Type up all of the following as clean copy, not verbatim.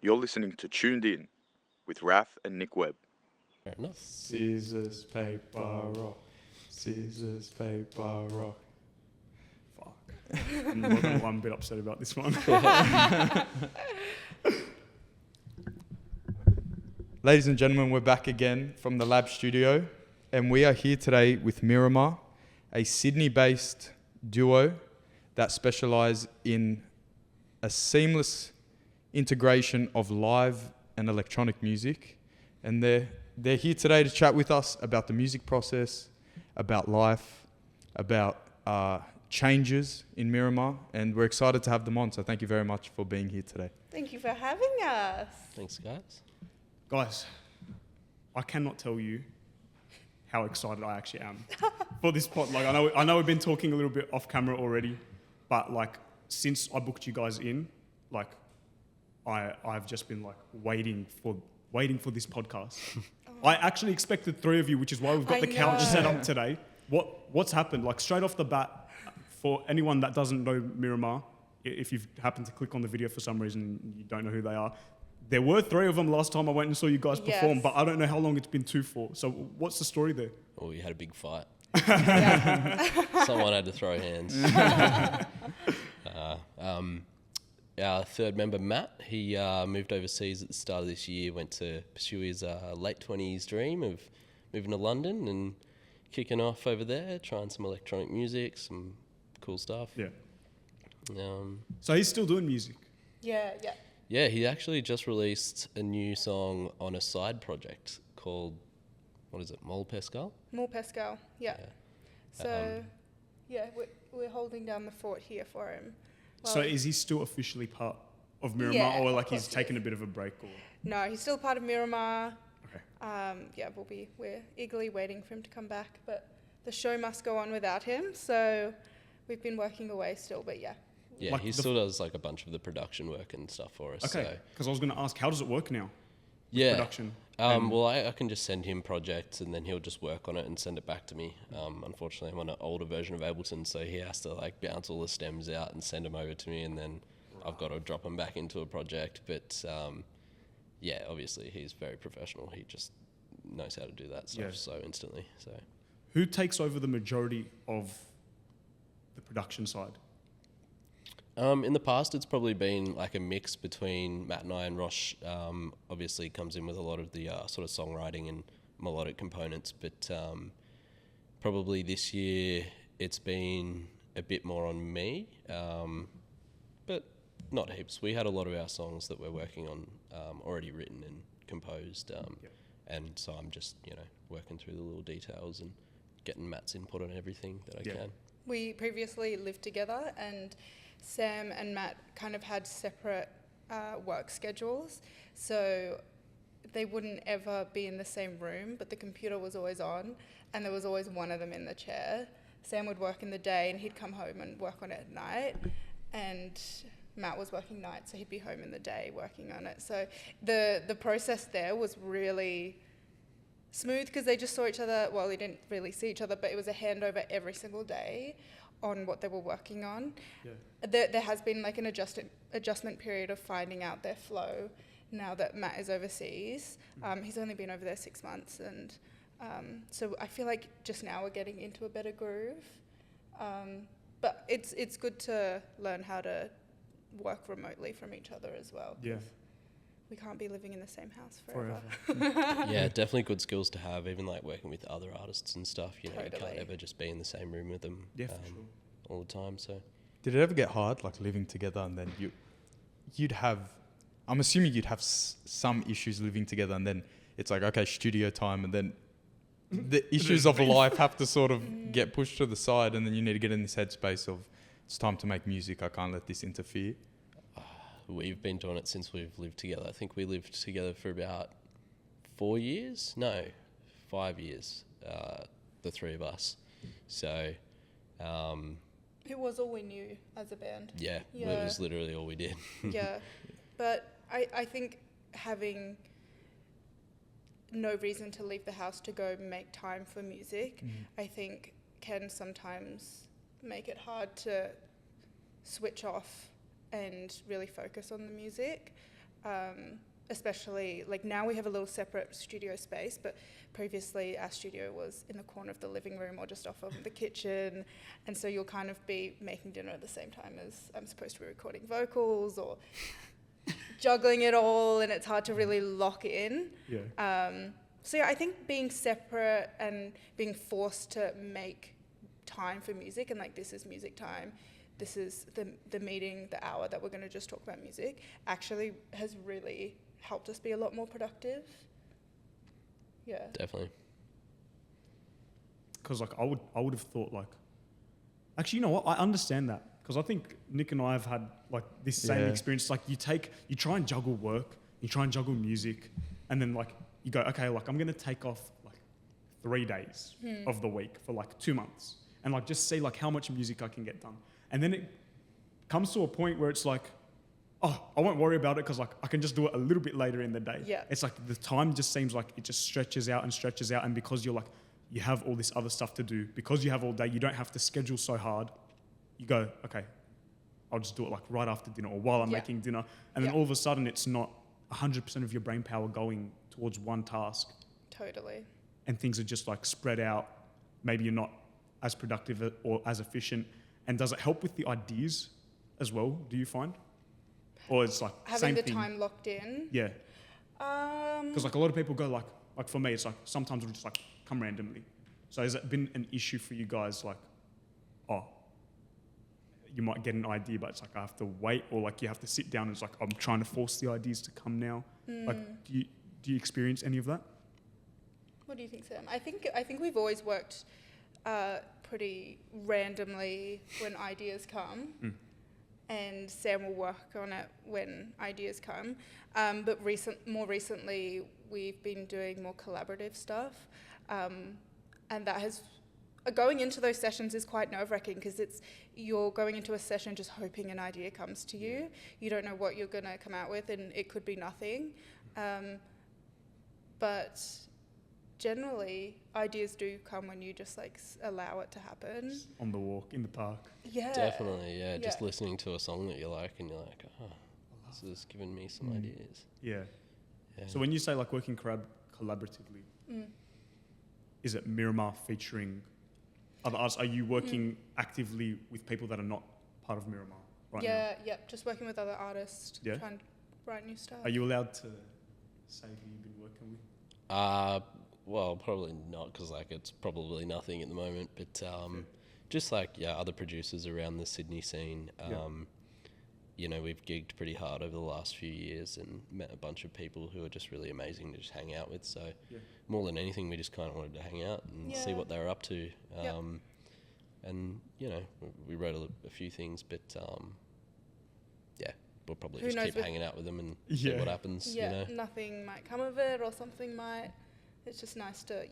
You're listening to Tuned In with Raph and Nick Webb. Fair enough. Scissors, paper, rock. Scissors, paper, rock. Fuck. I'm not gonna lie, I'm a bit upset about this one. Ladies and gentlemen, we're back again from the lab studio, and we are here today with Miramar, a Sydney-based duo that specialise in a seamless integration of live and electronic music. And they're here today to chat with us about the music process, about life, about changes in Miramar, and we're excited to have them on. So thank you very much for being here today. Thank you for having us. Thanks, guys. Guys, I cannot tell you how excited I actually am for this pod. Like, I know we've been talking a little bit off camera already, but like since I booked you guys in, like I've just been like waiting for this podcast. I actually expected 3 of you, which is why we've got the couch set up today. What's happened? Like straight off the bat, for anyone that doesn't know Miramar, if you've happened to click on the video for some reason, you don't know who they are. There were 3 of them last time I went and saw you guys perform, but I don't know how long it's been 2 for. So what's the story there? Well, we had a big fight. Someone had to throw hands. Our third member, Matt, he moved overseas at the start of this year, went to pursue his late 20s dream of moving to London and kicking off over there, trying some electronic music, some cool stuff. Yeah. Um, So he's still doing music. Yeah. yeah, he actually just released a new song on a side project called, what is it, Mole Pescal? More Pascal. Yeah. Yeah. So, we're holding down the fort here for him. So is he still officially part of Miramar, Yeah, or of like course he's he taken is. a bit of a break? Or No, he's still part of Miramar. okay. We're eagerly waiting for him to come back, but the show must go on without him. So we've been working away still, but yeah. Yeah, Like he the still does like a bunch of the production work and stuff for us. Okay. So. Because I was going to ask, how does it work now? Yeah. Production. Well, I can just send him projects and then he'll just work on it and send it back to me. Unfortunately, I'm on an older version of Ableton, so he has to like bounce all the stems out and send them over to me, and then I've got to drop them back into a project. But yeah, obviously he's very professional. He just knows how to do that stuff so instantly. So Who takes over the majority of the production side? in the past, it's probably been like a mix between Matt and I, and Rosh obviously comes in with a lot of the sort of songwriting and melodic components, but probably this year it's been a bit more on me, but not heaps. We had a lot of our songs that we're working on already written and composed, and so I'm just, working through the little details and getting Matt's input on everything that I can. We previously lived together, and Sam and Matt kind of had separate work schedules, so they wouldn't ever be in the same room, but the computer was always on, and there was always one of them in the chair. Sam would work in the day, and he'd come home and work on it at night, and Matt was working nights, so he'd be home in the day working on it. So the process there was really smooth because they just saw each other. Well, they didn't really see each other, but it was a handover every single day on what they were working on. There has been like an adjustment period of finding out their flow now that Matt is overseas. He's only been over there 6 months, and so I feel like just now we're getting into a better groove. But it's good to learn how to work remotely from each other as well. Yeah. We can't be living in the same house forever. Yeah, definitely good skills to have, even like working with other artists and stuff. You can't Totally. ever just be in the same room with them all the time. So Did it ever get hard, like living together, and then you'd have, I'm assuming you'd have some issues living together, and then it's like, okay, studio time, and then the issues of life have to sort of get pushed to the side, and then you need to get in this headspace of, it's time to make music, I can't let this interfere. we've been doing it since we've lived together. I think we lived together for about 4 years. No, 5 years. The 3 of us. So. It was all we knew as a band. Yeah, it was literally all we did. Yeah, but I think having no reason to leave the house to go make time for music, I think can sometimes make it hard to switch off and really focus on the music. especially like now we have a little separate studio space, but previously our studio was in the corner of the living room or just off of the kitchen, and so you'll kind of be making dinner at the same time as I'm supposed to be recording vocals or juggling it all, and it's hard to really lock in. So yeah, I think being separate and being forced to make time for music, and like this is music time, this is the meeting, the hour that we're going to just talk about music, actually has really helped us be a lot more productive. Yeah. Definitely. Because like I would have thought like, actually, you know what? I understand that, because I think Nick and I have had like this same experience. Like you try and juggle work, you try and juggle music, and then like you go, okay, like I'm gonna take off like 3 days of the week for like 2 months, and like just see like how much music I can get done. And then it comes to a point where it's like, oh, I won't worry about it because like I can just do it a little bit later in the day. Yeah. It's like the time just seems like it just stretches out, and because you're like, you have all this other stuff to do, because you have all day, you don't have to schedule so hard. You go, okay, I'll just do it like right after dinner or while I'm making dinner. And then all of a sudden it's not 100% of your brain power going towards one task. Totally. And things are just like spread out. Maybe you're not as productive or as efficient. And does it help with the ideas as well, do you find? Or it's like having same the thing? time locked in. Yeah. Because like a lot of people go like for me, it's like sometimes it'll just like come randomly. So has it been an issue for you guys, like, oh, you might get an idea, but it's like I have to wait, or like you have to sit down and it's like I'm trying to force the ideas to come now? Like, do you experience any of that? What do you think, Sam? I think we've always worked pretty randomly when ideas come. And Sam will work on it when ideas come. But more recently, we've been doing more collaborative stuff. And that has, going into those sessions is quite nerve-wracking, because you're going into a session just hoping an idea comes to you. You don't know what you're going to come out with, and it could be nothing. But generally, ideas do come when you just like allow it to happen. On the walk, in the park. Yeah. Definitely, yeah. Just listening to a song that you like and you're like, oh, this has given me some ideas. Yeah. So when you say like working collaboratively, is it Miramar featuring other artists? Are you working actively with people that are not part of Miramar right now? Yeah, just working with other artists, trying to write new stuff. Are you allowed to say who you've been working with? Well, probably not, because like it's probably nothing at the moment. But just like other producers around the Sydney scene. You know, we've gigged pretty hard over the last few years and met a bunch of people who are just really amazing to just hang out with. So more than anything, we just kind of wanted to hang out and see what they were up to. And you know, we wrote a few things, but we'll probably Who just knows, keep hanging out with them and see what happens. Yeah, you know? nothing might come of it, or something might. It's just nice to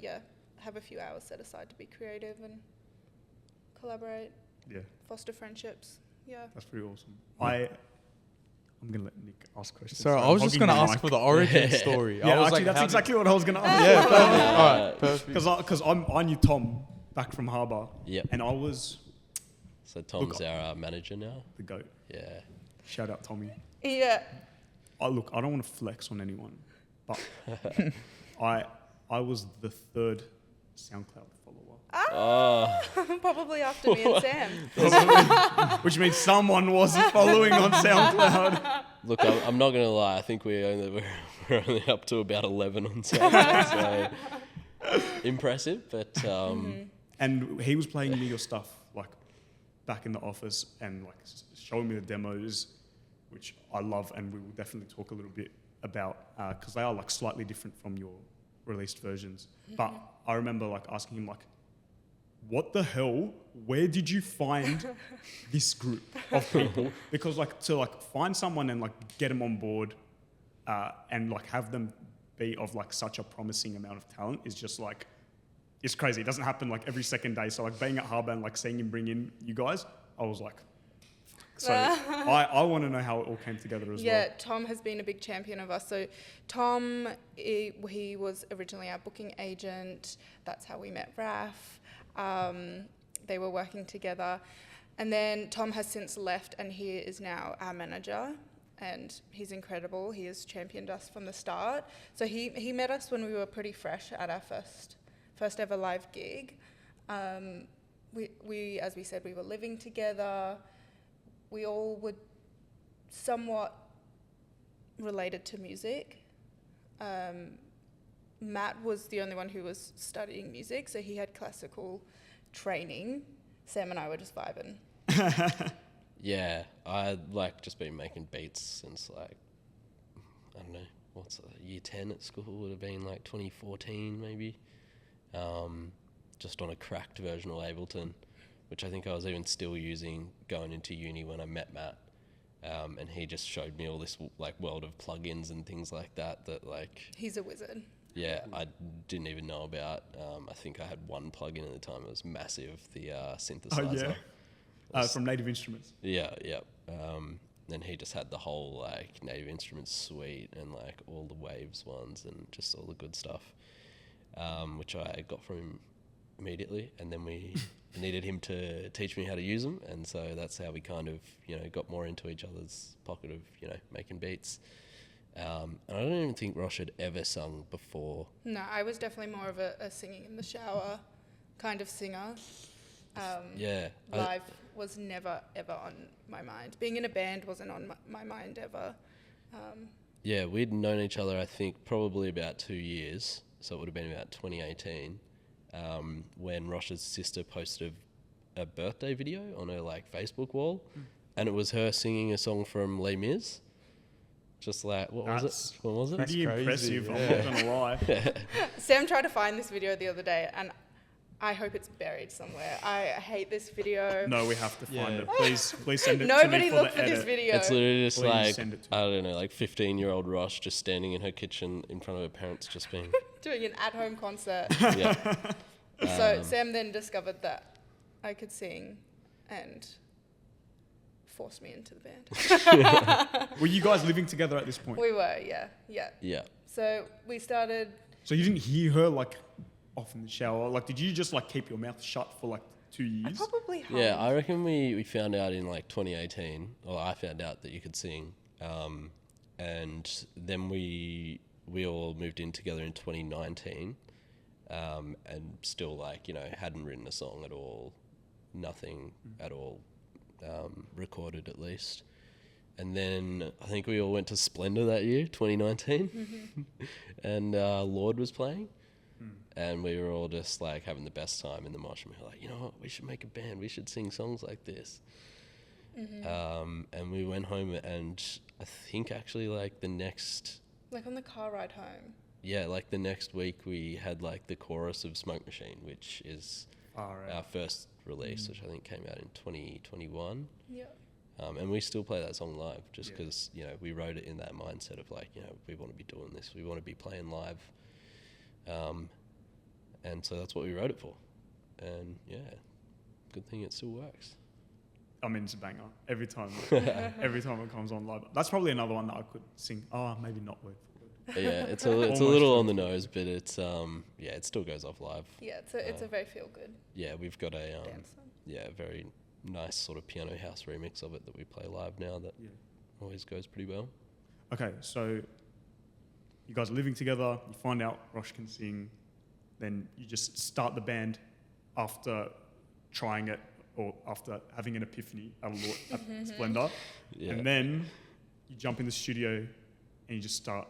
have a few hours set aside to be creative and collaborate. Yeah. Foster friendships. Yeah. That's pretty awesome. I'm going to let Nick ask questions. Sorry, I was just going to ask for the origin story. Yeah, I was actually, like, that's exactly what I was going to ask. Yeah, perfect. All right, perfect. Because I knew Tom back from Harbour. Yep. And I was So Tom's our manager now. the GOAT. Yeah. Shout out, Tommy. Yeah. I don't want to flex on anyone, but I was the 3rd SoundCloud follower. Probably after me and Sam. Which means someone wasn't following on SoundCloud. Look, I'm not going to lie. I think we're only up to about 11 on SoundCloud. So impressive, but And he was playing me your stuff like back in the office and like showing me the demos, which I love, and we will definitely talk a little bit about because they are like slightly different from your released versions. But I remember like asking him like, what the hell? Where did you find this group of people? Because like to like find someone and like get them on board and like have them be of like such a promising amount of talent is just like, it's crazy. It doesn't happen like every second day. So like being at Harbour and like seeing him bring in you guys, I was like, so I want to know how it all came together as well. Yeah, Tom has been a big champion of us. So Tom, he was originally our booking agent. That's how we met Raph. They were working together. And then Tom has since left and he is now our manager. and he's incredible. He has championed us from the start. So he met us when we were pretty fresh at our first ever live gig. We, as we said, we were living together. We all were somewhat related to music. Matt was the only one who was studying music, so he had classical training. Sam and I were just vibing. Yeah, I like just been making beats since like, I don't know, year 10 at school would have been like 2014 maybe. Just on a cracked version of Ableton, which I think I was even still using going into uni when I met Matt. And he just showed me all this like world of plugins and things like that like... He's a wizard. Yeah, I didn't even know about. I think I had one plugin at the time. It was massive, the synthesizer. Oh, yeah. From Native Instruments. Yeah. Then he just had the whole like Native Instruments suite and like all the Waves ones and just all the good stuff, which I got from him immediately. And then we needed him to teach me how to use them, and so that's how we kind of got more into each other's pocket of making beats. And I don't even think Rosh had ever sung before. No, I was definitely more of a singing in the shower kind of singer. Live was never, ever on my mind. Being in a band wasn't on my mind ever. Yeah, we'd known each other, I think, probably about 2 years. So it would have been about 2018 when Rosh's sister posted a birthday video on her like Facebook wall. And it was her singing a song from Les Mis. Just like, what was it? Pretty impressive, yeah. I'm not going to lie. Sam tried to find this video the other day, and I hope it's buried somewhere. I hate this video. No, we have to find it. Please send it to me Nobody for look the for edit. this video. It's literally just Please like, I don't know, like 15-year-old Rosh just standing in her kitchen in front of her parents just being... Doing an at-home concert. Yeah. So Sam then discovered that I could sing and forced me into the band. Were you guys living together at this point? We were, yeah. Yeah. So we started... So you didn't hear her like off in the shower? Like, did you just like keep your mouth shut for like 2 years? I probably hummed. Yeah, I reckon we found out in like 2018, or I found out that you could sing. And then we all moved in together in 2019, and still like, hadn't written a song at all, nothing at all, recorded at least. And then I think we all went to Splendor that year, 2019, and Lord was playing. And we were all just like having the best time in the mosh, and we were like, you know what, we should make a band, we should sing songs like this. And we went home, and I think actually like the next... Like on the car ride home. Yeah, like the next week we had like the chorus of Smoke Machine, which is our first release, which I think came out in 2021. Yeah. And we still play that song live just because, we wrote it in that mindset of like, we want to be doing this, we want to be playing live. And so that's what we wrote it for. And yeah, good thing it still works. I mean, it's a banger every time. Every time it comes on live. That's probably another one that I could sing. Oh, maybe not word for word. Yeah, it's a little on the nose, but it's it still goes off live. Yeah, it's a very feel good. Yeah, we've got a dance song. very nice sort of piano house remix of it that we play live now that always goes pretty well. Okay, so you guys are living together, you find out Rosh can sing, then you just start the band after trying it or after having an epiphany at Splendor. Yeah. And then you jump in the studio and you just start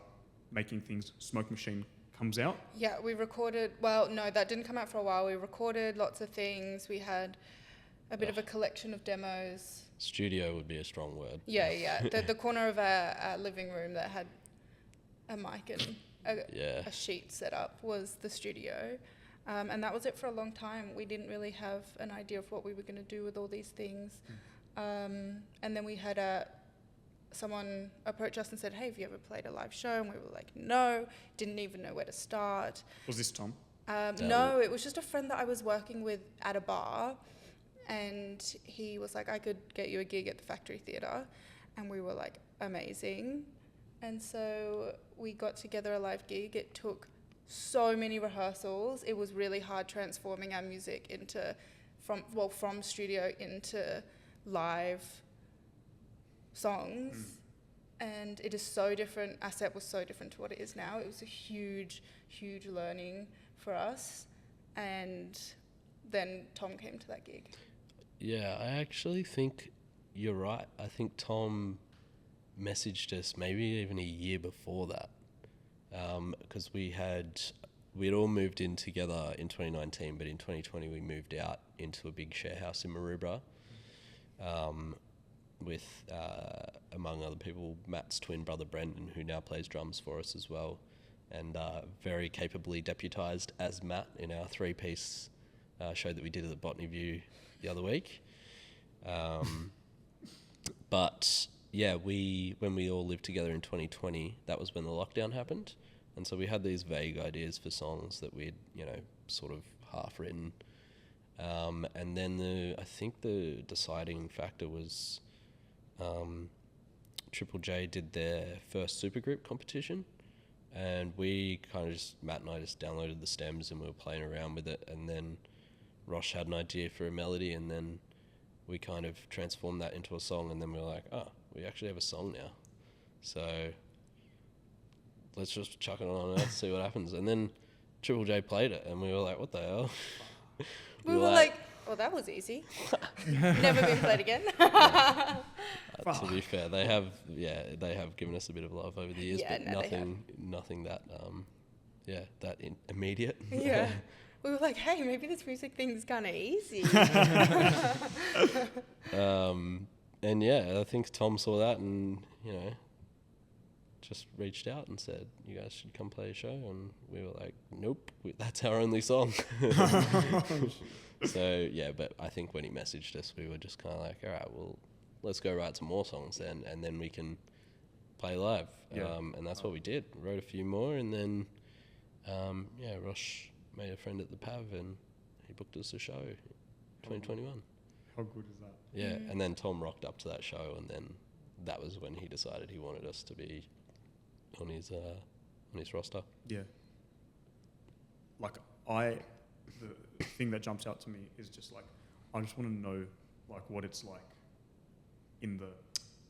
making things. Smoke Machine comes out. Yeah, we recorded... Well, no, that didn't come out for a while. We recorded lots of things. We had a bit of a collection of demos. Studio would be a strong word. Yeah. The corner of our living room that had a mic and a sheet set up was the studio. And that was it for a long time. We didn't really have an idea of what we were going to do with all these things. And then we had someone approach us and said, hey, have you ever played a live show? And we were like, no, didn't even know where to start. Was this Tom? No, it was just a friend that I was working with at a bar. And he was like, I could get you a gig at the Factory Theatre. And we were like, amazing. And so we got together a live gig. It took so many rehearsals. It was really hard transforming our music from studio into live songs. and it is so different. Asset was so different to what it is now. It was a huge, huge learning for us. And then Tom came to that gig. Yeah, I actually think you're right. I think Tom messaged us maybe even a year before that, because we'd all moved in together in 2019, but in 2020 we moved out into a big share house in Maroubra, with among other people Matt's twin brother Brendan, who now plays drums for us as well, and very capably deputised as Matt in our 3-piece show that we did at the Botany View the other week. But yeah, when we all lived together in 2020, that was when the lockdown happened, and so we had these vague ideas for songs that we'd sort of half written, and then I think the deciding factor was Triple J did their first supergroup competition, and we kind of Matt and I just downloaded the stems and we were playing around with it, and then Rosh had an idea for a melody, and then we kind of transformed that into a song, and then we were like, oh, we actually have a song now, so let's just chuck it on Earth, see what happens. And then Triple J played it, and we were like, what the hell? We were like, well, that was easy. Never been played again. To be fair, they have given us a bit of love over the years, but nothing that immediate. Yeah. We were like, hey, maybe this music thing's kind of easy. And yeah, I think Tom saw that and, just reached out and said, you guys should come play a show. And we were like, nope, that's our only song. So yeah, but I think when he messaged us, we were just kind of like, all right, well, let's go write some more songs then, and then we can play live. Yeah. And that's what we did. Wrote a few more, and then, Rosh made a friend at the PAV, and he booked us a show, 2021. How good is that? Yeah, and then Tom rocked up to that show, and then that was when he decided he wanted us to be on his roster. Yeah. Like the thing that jumps out to me is just like, I just want to know like what it's like in the,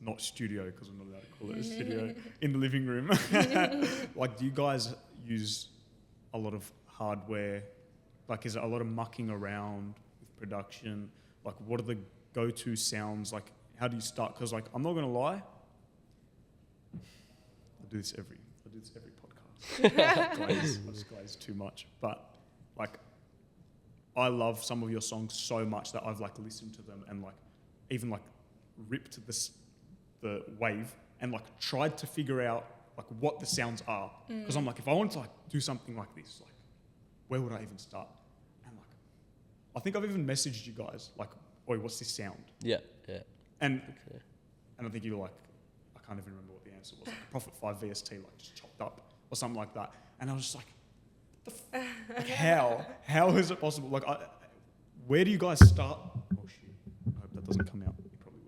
not studio, because we're not allowed to call it a studio, in the living room. Like, do you guys use a lot of hardware? Like, is it a lot of mucking around with production? Like, what are the go-to sounds? Like, how do you start? Because, like, I'm not going to lie, I do this every podcast. I just glaze too much. But, like, I love some of your songs so much that I've, like, listened to them and, like, even, like, ripped the wave and, like, tried to figure out, like, what the sounds are. Because I'm like, if I want to, like, do something like this, like, where would I even start? And, like, I think I've even messaged you guys, like, oi, what's this sound? Yeah. And I think you were like, I can't even remember what the answer was, like a Prophet 5 VST, like just chopped up or something like that. And I was just like, like how is it possible? Like, where do you guys start? Oh shit, I hope that doesn't come out. It probably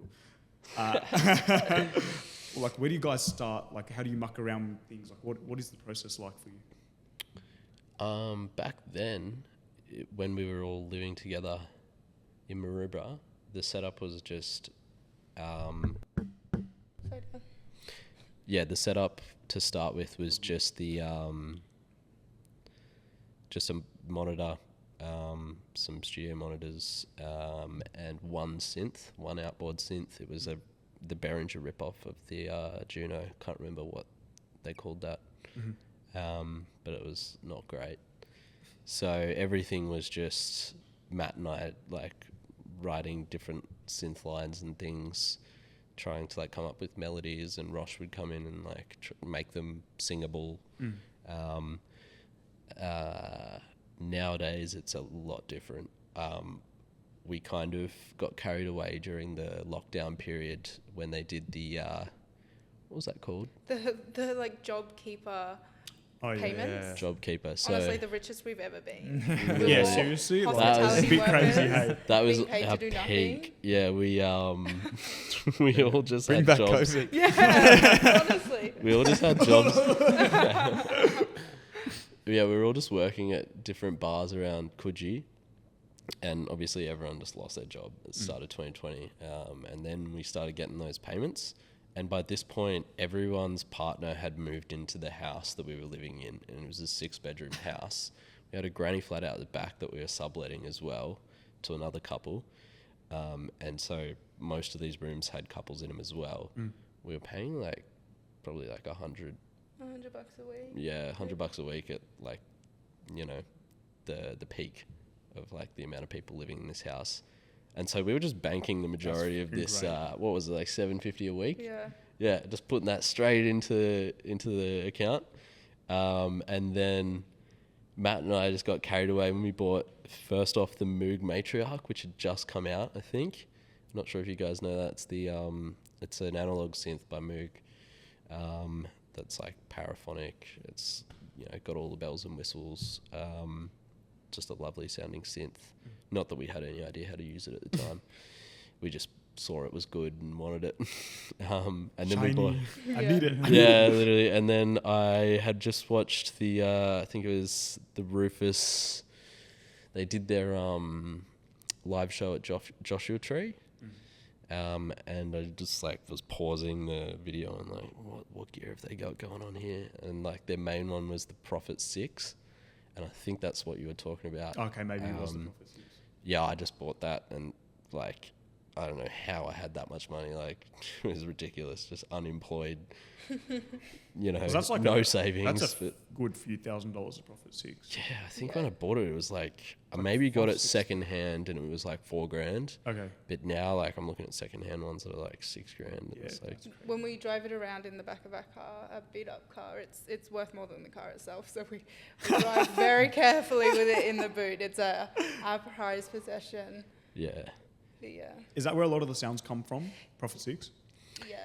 will. Like, where do you guys start? Like, how do you muck around with things? Like, what is the process like for you? Back then, when we were all living together in Maroubra, the setup was just, the setup to start with was just the, just a monitor, some studio monitors, and one outboard synth. It was the Behringer ripoff of the Juno. Can't remember what they called that, but it was not great. So everything was just Matt and I, like, writing different synth lines and things, trying to, like, come up with melodies, and Rosh would come in and, like, make them singable. Nowadays it's a lot different. We kind of got carried away during the lockdown period when they did the what was that called? The like JobKeeper payments. JobKeeper. So honestly, the richest we've ever been. Yeah, seriously, like, that was a bit crazy. Hey, that was being paid our to do peak. nothing. Yeah, we we all just Bring had back jobs. COVID. Yeah, honestly. We all just had jobs. Yeah, we were all just working at different bars around Coogee, and obviously everyone just lost their job at the start of 2020. And then we started getting those payments, And by this point, everyone's partner had moved into the house that we were living in, and it was a 6-bedroom house. We had a granny flat out the back that we were subletting as well to another couple. And so most of these rooms had couples in them as well. We were paying probably like $100 $100 a week. Yeah, $100 a week at the peak of like the amount of people living in this house. And so we were just banking the majority of this. What was it, like $750 a week? Yeah. Yeah, just putting that straight into the account. And then Matt and I just got carried away when we bought first off the Moog Matriarch, which had just come out, I think. I'm not sure if you guys know that. It's an analog synth by Moog. That's like paraphonic. It's got all the bells and whistles. Just a lovely sounding synth. Not that we had any idea how to use it at the time. We just saw it was good and wanted it. And then Shiny. we bought. I need it. Yeah, literally. And then I had just watched I think it was the Rufus. They did their live show at Joshua Tree. And I just was pausing the video and what gear have they got going on here? And their main one was the Prophet 6. And I think that's what you were talking about. Okay, maybe it was the Prophet 6. Yeah, I just bought that and I don't know how I had that much money. It was ridiculous. Just unemployed, That's no savings. That's a good few $1,000s a Prophet 6. Yeah, I think when I bought it, it was I maybe got it second hand and it was $4,000. Okay. But now I'm looking at second hand ones that are $6,000. Yeah, It's When we drive it around in the back of our car, a beat up car, it's worth more than the car itself. So we drive very carefully with it in the boot. It's our prized possession. yeah. Yeah. Is that where a lot of the sounds come from? Prophet 6? Yeah.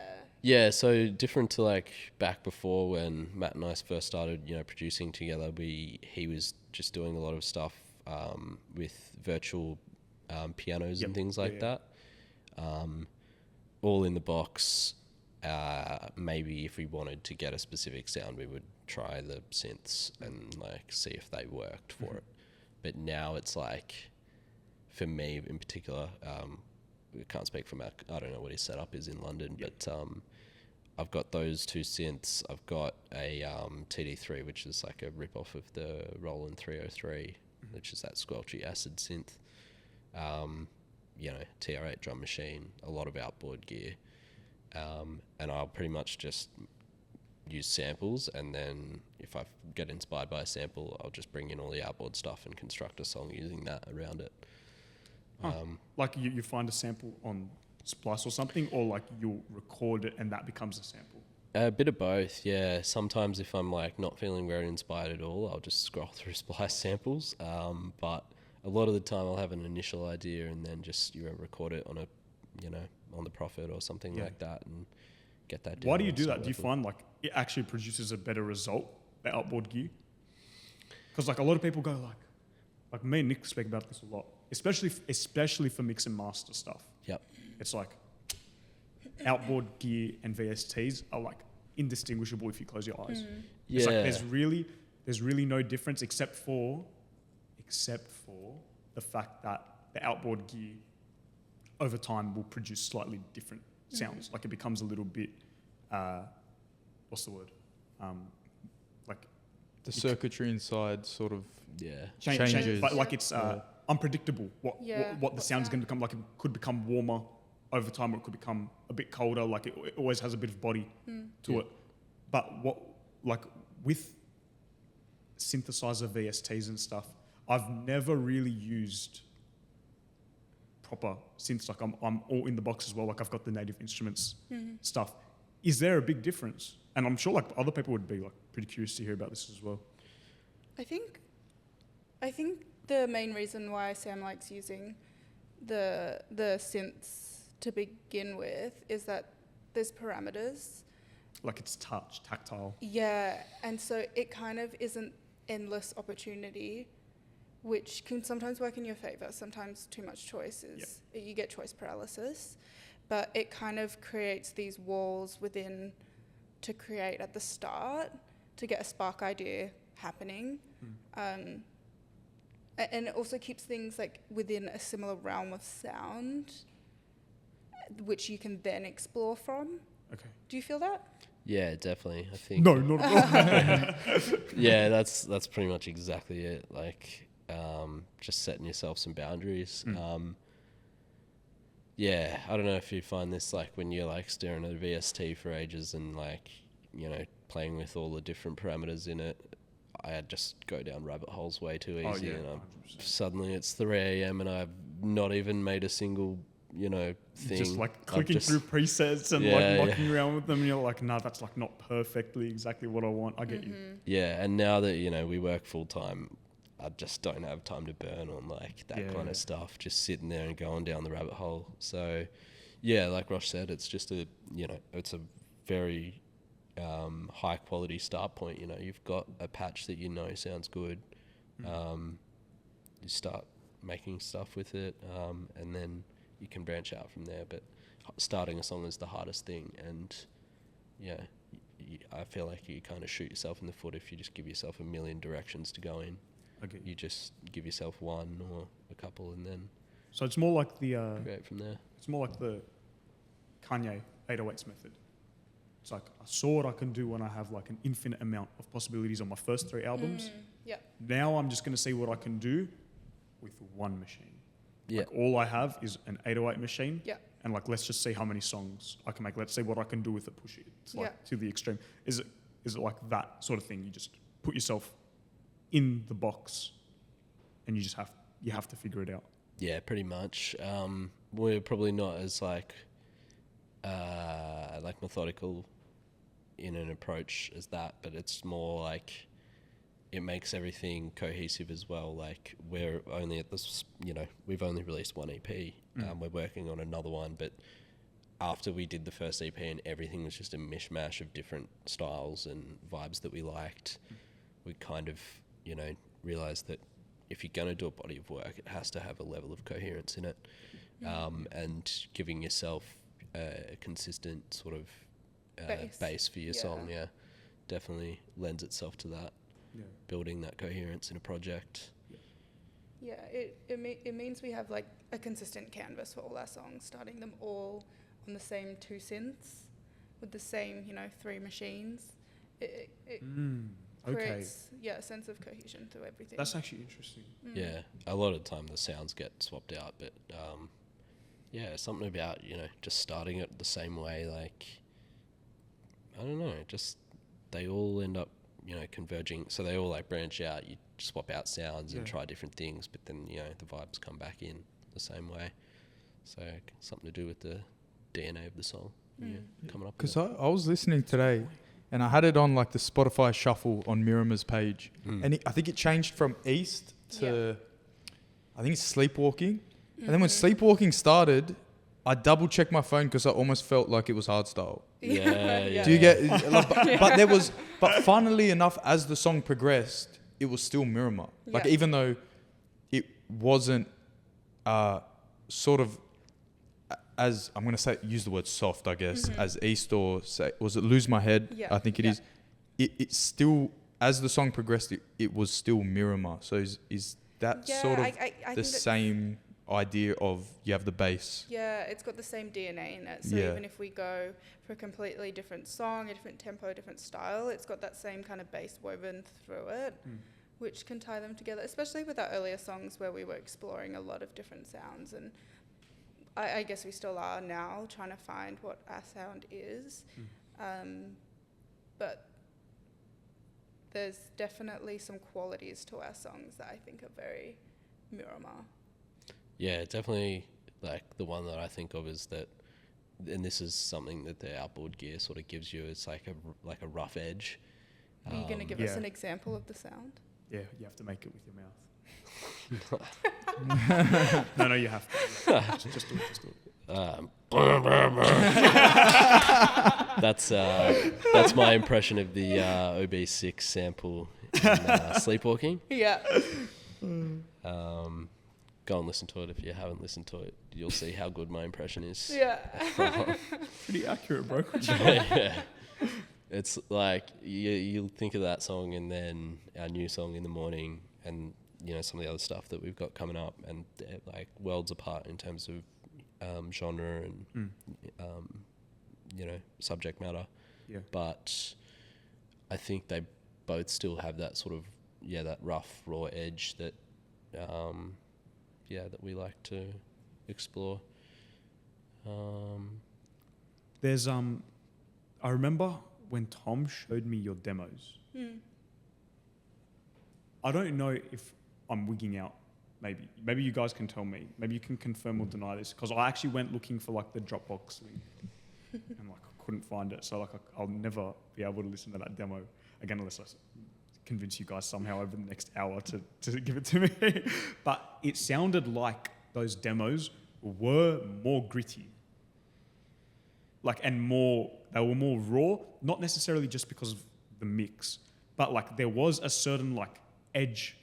Yeah, so different to back before when Matt and I first started, producing together. He was just doing a lot of stuff with virtual pianos and things like that. All in the box. Maybe if we wanted to get a specific sound, we would try the synths and see if they worked for it. But now it's for me in particular, we can't speak for Matt. I don't know what his setup is in London, but I've got those 2 synths. I've got a TD3, which is a rip-off of the Roland 303, which is that squelchy acid synth. TR8 drum machine, a lot of outboard gear. And I'll pretty much just use samples, and then if I get inspired by a sample, I'll just bring in all the outboard stuff and construct a song using that around it. You find a sample on Splice or something, or you'll record it and that becomes a sample? A bit of both, yeah. Sometimes if I'm not feeling very inspired at all, I'll just scroll through Splice samples. But a lot of the time I'll have an initial idea and then just record it on on the Prophet or something like that and get that down. Why do you do that? Do you find it actually produces a better result, the outboard gear? Because a lot of people go like me and Nick speak about this a lot, especially for mix and master stuff. Yep. It's outboard gear and VSTs are indistinguishable if you close your eyes. Yeah. It's there's really no difference except for the fact that the outboard gear over time will produce slightly different sounds. It becomes a little bit what's the word? The circuitry inside sort of changes. But it's unpredictable what the sound's going to become. It could become warmer over time, or it could become a bit colder. It always has a bit of body to it. But with synthesizer VSTs and stuff, I've never really used proper synths. I'm all in the box as well. I've got the Native Instruments stuff. Is there a big difference? And I'm sure other people would be pretty curious to hear about this as well. I think the main reason why Sam likes using the synths to begin with is that there's parameters. It's tactile. Yeah, and so it kind of isn't endless opportunity, which can sometimes work in your favor. Sometimes too much choices, you get choice paralysis, but it kind of creates these walls within to create at the start to get a spark idea happening. And it also keeps things within a similar realm of sound, which you can then explore from. Okay. Do you feel that? Yeah, definitely. I think. No, not at all. Yeah, that's pretty much exactly it. Like, just setting yourself some boundaries. Yeah, I don't know if you find this, like, when you're like staring at a VST for ages and, like, you know, playing with all the different parameters in it. I just go down rabbit holes way too easy, and suddenly it's 3 a.m. and I've not even made a single, you know, thing. Just like clicking through presets and like mucking around with them, and you're like, nah, that's like not perfectly exactly what I want. I get you. Yeah, and now that, you know, we work full time, I just don't have time to burn on like that kind of stuff. Just sitting there and going down the rabbit hole. So, yeah, like Rosh said, it's just a, you know, it's a very high quality start point. You know, you've got a patch that you know sounds good. You start making stuff with it, and then you can branch out from there. But starting a song is the hardest thing, and yeah, I feel like you kind of shoot yourself in the foot if you just give yourself a million directions to go in. Okay. You just give yourself one or a couple, and then So it's more like the create from there. it's more like the Kanye 808s method. It's like I saw what I can do when I have like an infinite amount of possibilities on my first 3 albums. Yeah. Now I'm just going to see what I can do with one machine. Yeah. Like all I have is an 808 machine. Yeah. And like let's just see how many songs I can make. Let's see what I can do with it. Push it. It's like to the extreme. Is it like that sort of thing? You just put yourself in the box, and you just have to figure it out. Yeah, pretty much. We're probably not as like methodical in an approach as that, but it's more like it makes everything cohesive as well. Like we're only at this, you know, we've only released one EP. We're working on another one, but after we did the first EP and everything was just a mishmash of different styles and vibes that we liked, we kind of, you know, realized that if you're going to do a body of work, it has to have a level of coherence in it, and giving yourself a consistent sort of base for your song, definitely lends itself to that. Yeah. Building that coherence in a project. Yeah, it means we have like a consistent canvas for all our songs, starting them all on the same 2 synths with the same, you know, 3 machines. It creates a sense of cohesion through everything. That's actually interesting. Yeah, a lot of the time the sounds get swapped out, but something about, you know, just starting it the same way, like, I don't know, just they all end up, you know, converging. So they all like branch out. You swap out sounds and try different things, but then, you know, the vibes come back in the same way. So something to do with the DNA of the song. Coming up. Because I was listening today, and I had it on like the Spotify shuffle on Miramar's page, and I think it changed from East to, I think it's Sleepwalking, and then when Sleepwalking started, I double checked my phone because I almost felt like it was hardstyle. Yeah. Do you get? But funnily enough, as the song progressed, it was still Miramar. Like even though it wasn't sort of as I'm gonna use the word soft, I guess, as East, or say, was it Lose My Head? Yeah. I think it is. It still, as the song progressed, it was still Miramar. So is that sort of I the same idea of you have the bass? Yeah, it's got the same DNA in it. So even if we go for a completely different song, a different tempo, a different style, it's got that same kind of bass woven through it, which can tie them together, especially with our earlier songs where we were exploring a lot of different sounds. And I guess we still are now trying to find what our sound is. But there's definitely some qualities to our songs that I think are very Miramar. Yeah, definitely. Like the one that I think of is that, and this is something that the outboard gear sort of gives you. It's like a rough edge. Are you going to give us an example of the sound? Yeah, you have to make it with your mouth. No, you have to. Just do it. That's my impression of the OB6 sample in Sleepwalking. Yeah. Go and listen to it. If you haven't listened to it, you'll see how good my impression is. Yeah. Pretty accurate, bro. Yeah. It's like you'll think of that song and then our new song In the Morning, and you know some of the other stuff that we've got coming up, and they're like worlds apart in terms of genre and subject matter. Yeah. But I think they both still have that sort of, that rough, raw edge that, that we like to explore. There's I remember when Tom showed me your demos. I don't know if I'm wigging out. Maybe you guys can tell me. Maybe you can confirm or deny this, because I actually went looking for like the Dropbox link and like I couldn't find it. So like I'll never be able to listen to that demo again unless I convince you guys somehow over the next hour to give it to me. But it sounded like those demos were more gritty. Like, and they were more raw, not necessarily just because of the mix, but like there was a certain like edge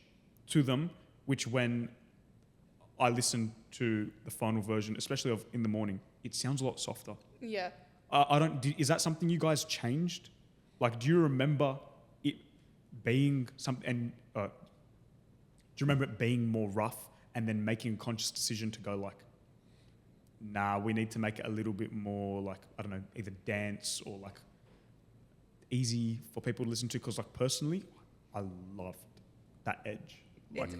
to them, which when I listened to the final version, especially of In the Morning, it sounds a lot softer. Yeah. Is that something you guys changed? Like, do you remember it being do you remember it being more rough and then making a conscious decision to go like, nah, we need to make it a little bit more like, I don't know, either dance or like easy for people to listen to? Because like personally, I loved that edge. Like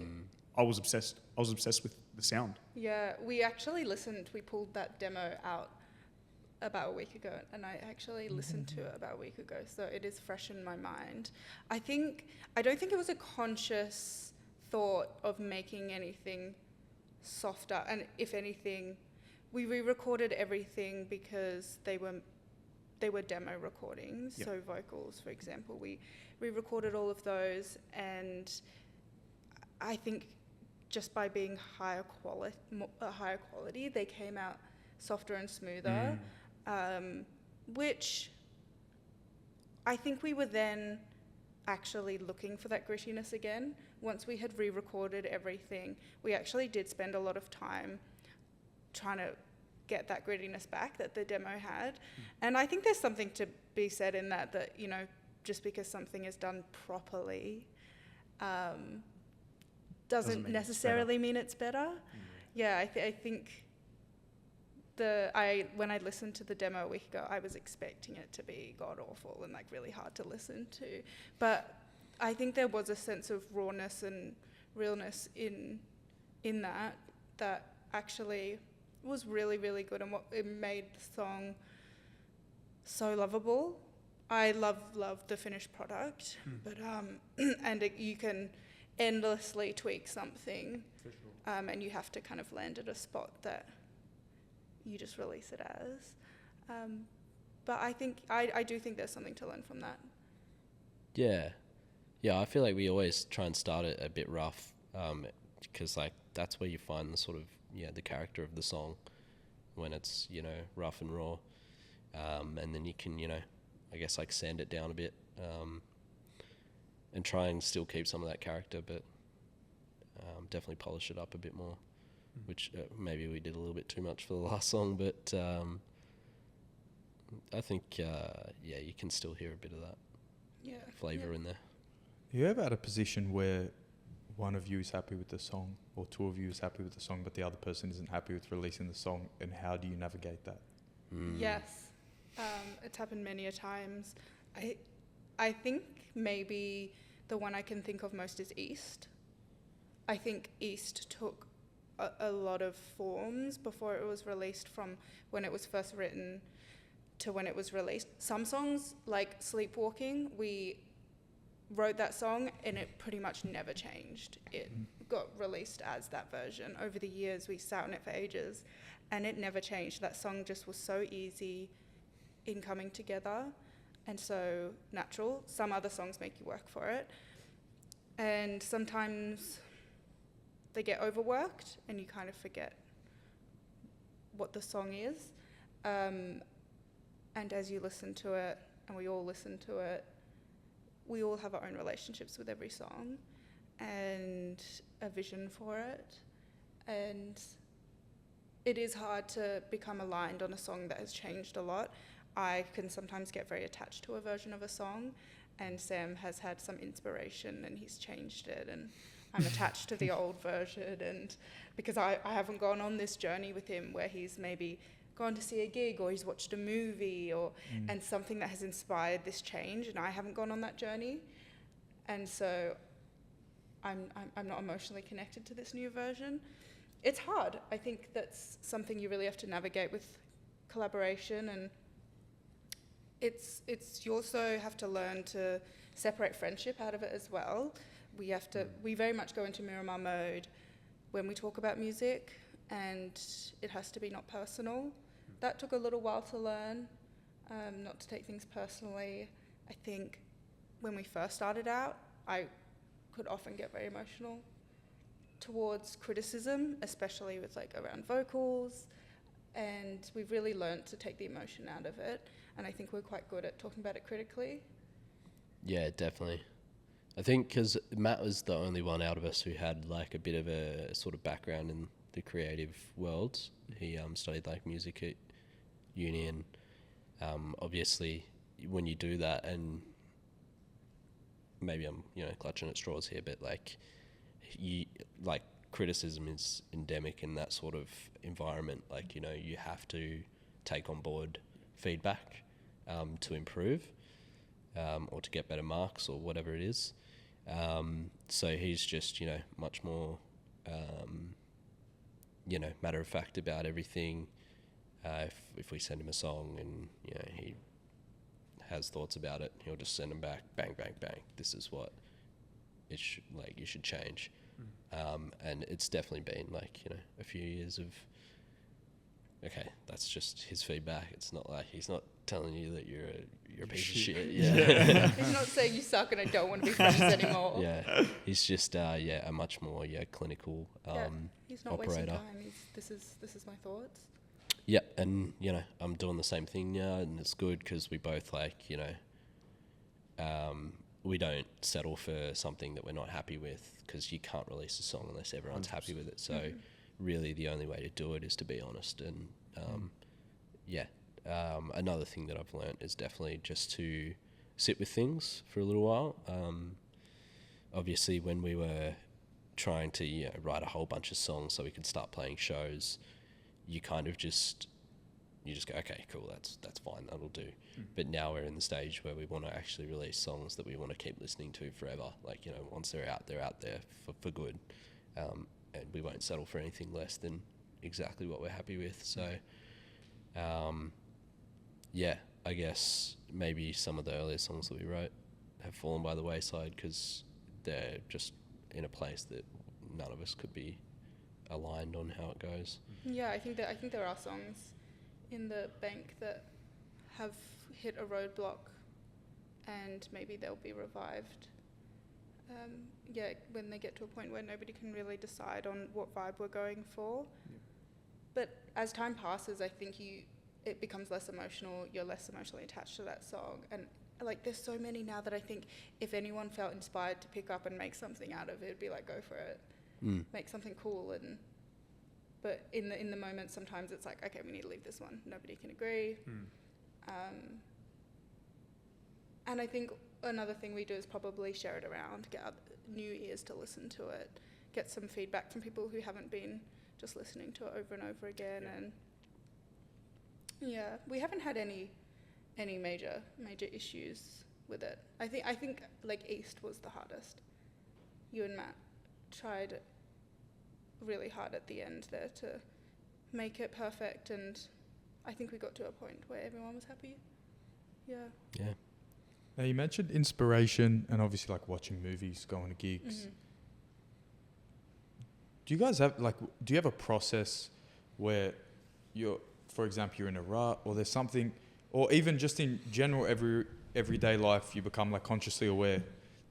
I was obsessed with the sound. Yeah, we pulled that demo out about a week ago, and I actually listened to it about a week ago, so it is fresh in my mind. I don't think it was a conscious thought of making anything softer, and if anything, we re-recorded everything because they were demo recordings. Yep. So vocals, for example, we re-recorded all of those, and I think just by being higher quality, they came out softer and smoother, which I think we were then actually looking for that grittiness again. Once we had re-recorded everything, we actually did spend a lot of time trying to get that grittiness back that the demo had. And I think there's something to be said in that, just because something is done properly doesn't necessarily mean it's better. Yeah, I think when I listened to the demo a week ago, I was expecting it to be god awful and like really hard to listen to. But I think there was a sense of rawness and realness in that actually was really, really good, and what it made the song so lovable. I love the finished product, but you can endlessly tweak something, For sure. and you have to kind of land at a spot that you just release it as. But I do think there's something to learn from that. Yeah, I feel like we always try and start it a bit rough, because like that's where you find the sort of the character of the song, when it's rough and raw, and then you can I guess like sand it down a bit, and try and still keep some of that character, but definitely polish it up a bit more, which maybe we did a little bit too much for the last song, but I think you can still hear a bit of that flavour in there. You ever had a position where one of you is happy with the song, or two of you is happy with the song, but the other person isn't happy with releasing the song, and how do you navigate that? Yes, it's happened many a times. I think maybe the one I can think of most is East. I think East took a lot of forms before it was released, from when it was first written to when it was released. Some songs, like Sleepwalking, we wrote that song and it pretty much never changed. It got released as that version. Over the years, we sat on it for ages and it never changed. That song just was so easy in coming together and so natural. Some other songs make you work for it. And sometimes they get overworked and you kind of forget what the song is. And as you listen to it, and we all listen to it, we all have our own relationships with every song and a vision for it. And it is hard to become aligned on a song that has changed a lot. I can sometimes get very attached to a version of a song, and Sam has had some inspiration and he's changed it, and I'm attached to the old version, and because I haven't gone on this journey with him where he's maybe gone to see a gig or he's watched a movie and something that has inspired this change, and I haven't gone on that journey, and so I'm not emotionally connected to this new version. It's hard. I think that's something you really have to navigate with collaboration, and it's you also have to learn to separate friendship out of it as well. We very much go into Miramar mode when we talk about music, and it has to be not personal. That took a little while to learn, not to take things personally. I think when we first started out, I could often get very emotional towards criticism, especially with like around vocals, and we've really learned to take the emotion out of it, and I think we're quite good at talking about it critically. Yeah, definitely. I think because Matt was the only one out of us who had like a bit of a sort of background in the creative world. He studied like music at uni, and obviously when you do that, and maybe I'm clutching at straws here, but like criticism is endemic in that sort of environment. Like you have to take on board feedback to improve or to get better marks or whatever it is. So he's just much more matter of fact about everything. If we send him a song and he has thoughts about it, he'll just send them back, bang, bang, bang. This is what it should, you should change. And it's definitely been a few years of, okay, that's just his feedback. It's not like he's not telling you that you're a piece of shit. Yeah. He's not saying you suck and I don't want to be friends anymore. Yeah, he's just a much more clinical he's not operator. wasting time. This is my thoughts. Yeah, and I'm doing the same thing now, and it's good because we both we don't settle for something that we're not happy with, because you can't release a song unless everyone's 100%. Happy with it. So really the only way to do it is to be honest. And another thing that I've learnt is definitely just to sit with things for a little while. Obviously when we were trying to write a whole bunch of songs so we could start playing shows, you kind of just go, okay, cool, that's fine, that'll do. But now we're in the stage where we want to actually release songs that we want to keep listening to forever. Once they're out there for good. And we won't settle for anything less than exactly what we're happy with. So, I guess maybe some of the earlier songs that we wrote have fallen by the wayside because they're just in a place that none of us could be aligned on how it goes. Yeah, I think there are songs in the bank that have hit a roadblock, and maybe they'll be revived. When they get to a point where nobody can really decide on what vibe we're going for. Yeah. But as time passes, I think it becomes less emotional. You're less emotionally attached to that song, and there's so many now that I think if anyone felt inspired to pick up and make something out of it, it'd be like, go for it, make something cool. But in the moment, sometimes it's like, okay, we need to leave this one. Nobody can agree. And I think another thing we do is probably share it around, get new ears to listen to it, get some feedback from people who haven't been just listening to it over and over again. And we haven't had any major issues with it. I think East was the hardest. You and Matt tried really hard at the end there to make it perfect, and I think we got to a point where everyone was happy. Yeah. Now you mentioned inspiration and obviously watching movies, going to gigs. Do you guys have do you have a process where for example, you're in a rut, or there's something, or even just in general everyday life, you become consciously aware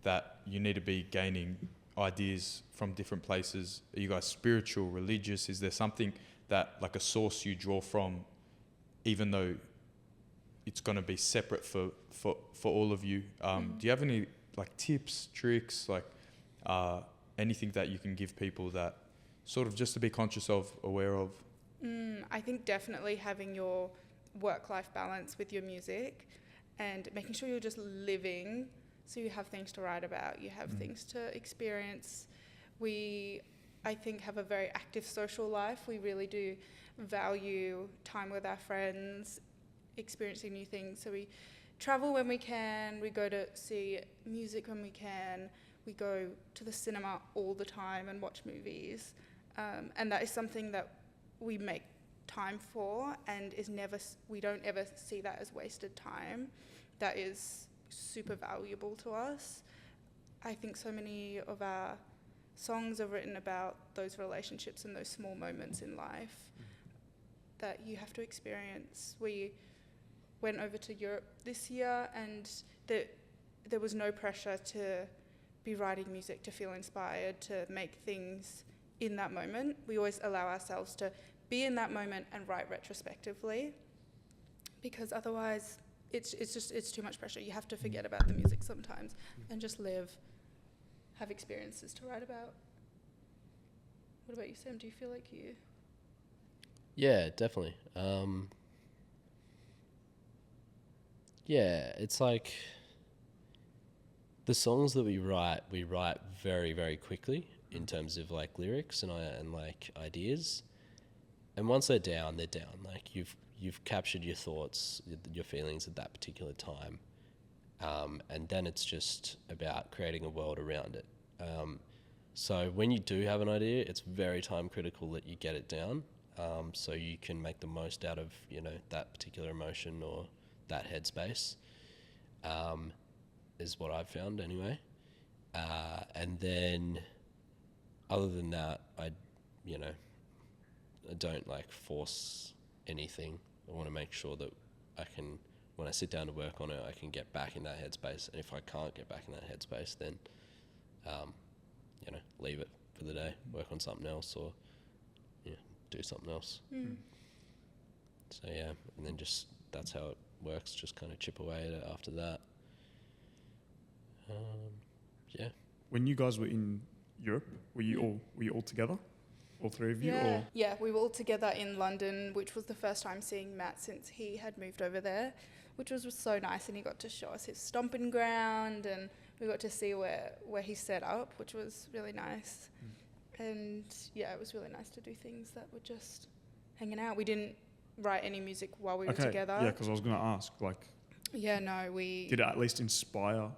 that you need to be gaining ideas from different places? Are you guys spiritual, religious? Is there something that a source you draw from, even though it's going to be separate for all of you? Do you have any tips, tricks, anything that you can give people that sort of just to be conscious of, aware of? I think definitely having your work-life balance with your music and making sure you're just living, so you have things to write about, you have things to experience. We I think, have a very active social life. We really do value time with our friends, experiencing new things. So we travel when we can, we go to see music when we can, we go to the cinema all the time and watch movies. And that is something that we make time for, and we don't ever see that as wasted time. That is super valuable to us. I think so many of our songs are written about those relationships and those small moments in life that you have to experience. We went over to Europe this year, and there was no pressure to be writing music, to feel inspired, to make things in that moment. We always allow ourselves to be in that moment and write retrospectively, because otherwise it's too much pressure. You have to forget about the music sometimes and just live, have experiences to write about. What about you, Sam? Do you feel like you? Yeah, definitely. Yeah, it's like the songs that we write very, very quickly in terms of like lyrics and like ideas. And once they're down, they're down. Like you've captured your thoughts, your feelings at that particular time. And then it's just about creating a world around it. So when you do have an idea, it's very time critical that you get it down. So you can make the most out of, that particular emotion or that headspace, is what I've found anyway. And then other than that, I don't like force anything. I want to make sure that I can, when I sit down to work on it, I can get back in that headspace. And if I can't get back in that headspace, then, leave it for the day, work on something else, or do something else. So yeah, and then just that's how it works. Just kind of chip away at it after that. Yeah. When you guys were in Europe, were you all together? All three of you? Yeah. Or? Yeah, we were all together in London, which was the first time seeing Matt since he had moved over there, which was so nice. And he got to show us his stomping ground, and we got to see where he set up, which was really nice. And yeah, it was really nice to do things that were just hanging out. We didn't write any music while we were together. Yeah, because I was going to ask, Yeah, no, we... Did it at least inspire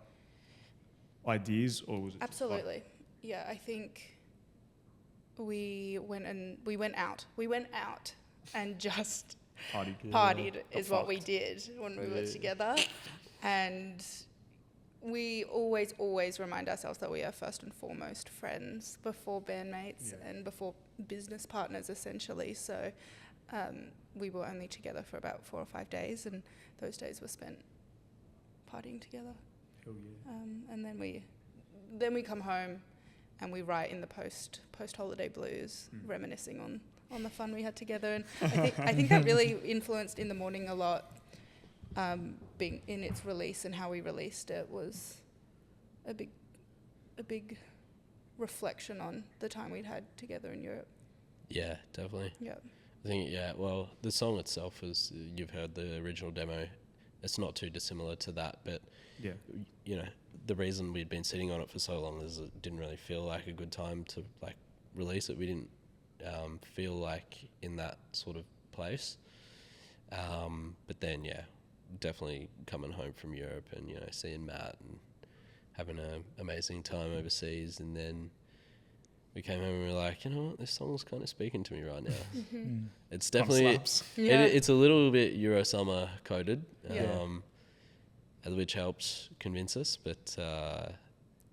ideas, or was it... Absolutely. Yeah, I think we went out. We went out and just partied is what we did when we were together. And we always remind ourselves that we are first and foremost friends before bandmates and before business partners, essentially. So we were only together for about 4 or 5 days, and those days were spent partying together. Hell yeah. And then we come home and we write in the post-holiday blues, reminiscing on the fun we had together. And I think that really influenced In the Morning a lot. Being in its release and how we released it was a big reflection on the time we'd had together in Europe. Yeah, definitely. Yeah. I think, well, the song itself is, you've heard the original demo. It's not too dissimilar to that, but, the reason we'd been sitting on it for so long is it didn't really feel like a good time to, release it. We didn't feel like in that sort of place. But then, definitely coming home from Europe and, seeing Matt and having an amazing time overseas. And then we came home and we were like, you know what, this song's kind of speaking to me right now. It's definitely, it's a little bit Euro Summer coded, which helped convince us. But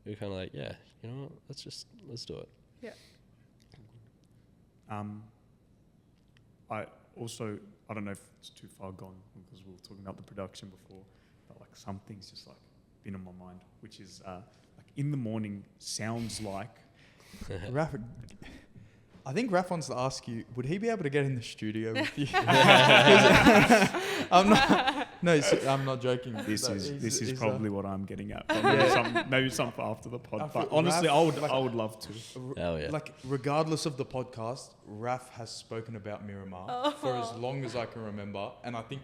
we were kind of like, you know what, let's do it. Yeah. I don't know if it's too far gone because we were talking about the production before, but some things just been on my mind, which is In the Morning sounds like... Raph, I think Raph wants to ask you, would he be able to get in the studio with you? I'm not joking. This is probably what I'm getting at. Maybe something after the pod. But honestly, Raph, I would love to. Oh yeah. Regardless of the podcast, Raph has spoken about Miramar for as long as I can remember, and I think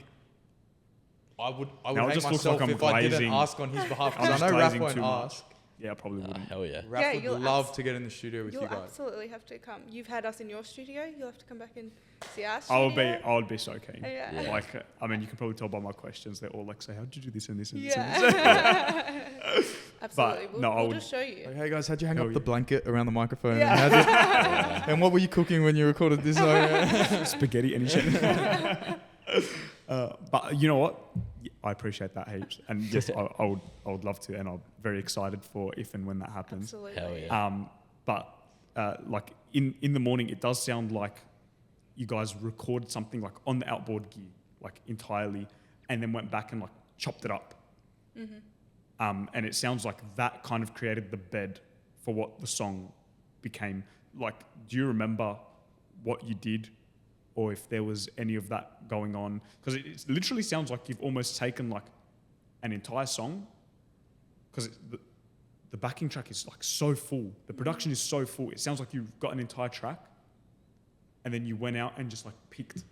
I would hate myself if I didn't ask on his behalf, because I know Raph won't ask. Yeah, I probably wouldn't. Hell yeah. Raph Yeah, would you'll love to get in the studio with You'll you guys. absolutely have to come. You've had us in your studio. You'll have to come back and see our studio. I would be so keen. Yeah. Yeah. Like, I mean, you can probably tell by my questions. They're all like, "So how did you do this and this and this?" And this? Yeah. Absolutely. But, no, I we'll would- just show you. Like, hey guys, how'd you hang Hell up yeah. the blanket around the microphone? Yeah. And, and what were you cooking when you recorded this? Spaghetti and shit. But you know what? I appreciate that heaps, and yes, I would love to, and I'm very excited for if and when that happens. Absolutely. Hell yeah. But like in the morning, it does sound like you guys recorded something like on the outboard gear, like entirely, and then went back and like chopped it up. And it sounds like that kind of created the bed for what the song became. Like, do you remember what you did, or if there was any of that going on? Because it literally sounds like you've almost taken like an entire song, because the backing track is like so full. The production is so full. It sounds like you've got an entire track, and then you went out and just like picked